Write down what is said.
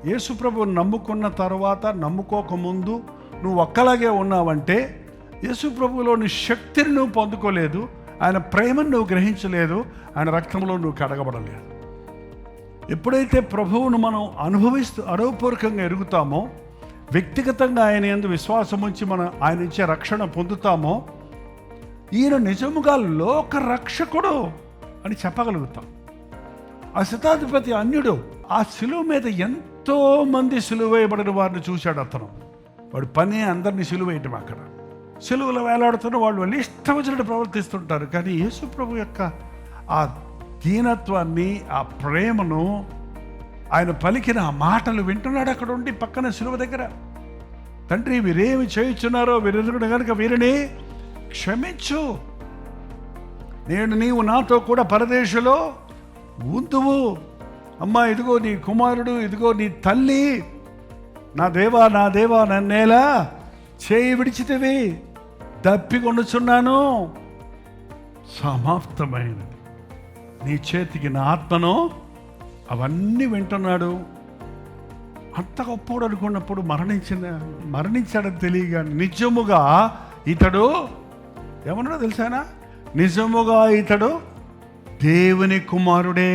యేసు ప్రభువుని నమ్ముకున్న తర్వాత, నమ్ముకోకముందు నువ్వు ఒక్కలాగే ఉన్నావంటే యేసు ప్రభువులోని శక్తిని నువ్వు పొందుకోలేదు, ఆయన ప్రేమను నువ్వు గ్రహించలేదు, ఆయన రక్తంలో నువ్వు కడగబడలేదు. ఎప్పుడైతే ప్రభువును మనం అనుభవపూర్వకంగా ఎరుగుతామో, వ్యక్తిగతంగా ఆయన యందు విశ్వాసం ఉంచి మనం ఆయన ఇచ్చే రక్షణ పొందుతామో, ఈయన నిజముగా లోక రక్షకుడు అని చెప్పగలుగుతాం. ఆ శతాధిపతి అన్యుడు ఆ శిలువ మీద ఎంతో మంది సిలువేయబడిన వారిని చూశాడు. అతను వాడి పని అందరినీ సిలువేయటం. అక్కడ సిలువలో వేలాడుతున్న వాళ్ళు ఇష్టం వచ్చినట్టు ప్రవర్తిస్తుంటారు. కానీ యేసు ప్రభు యొక్క ఆ దీనత్వాన్ని, ఆ ప్రేమను, ఆయన పలికిన ఆ మాటలు వింటున్నాడు అక్కడ ఉండి పక్కన సిలువ దగ్గర. తండ్రి, వీరేమి చేయుచున్నారో వీరెరుగుడు కనుక వీరిని క్షమించు, నీవు నాతో కూడా పరదేశంలో ఉందువు. అమ్మా, ఇదిగో నీ కుమారుడు, ఇదిగో నీ తల్లి. నా దేవా నన్నేలా చేయి విడిచితివి, దప్పికొనుచున్నాను, సమాప్తమైనది, నీ చేతికి నా ఆత్మను. అవన్నీ వింటున్నాడు. అంత గొప్పవాడు అనుకున్నప్పుడు మరణించాడని తెలియగా నిజముగా ఇతడు ఏమన్నాడో తెలుసానా? నిజముగా ఇతడు దేవుని కుమారుడే.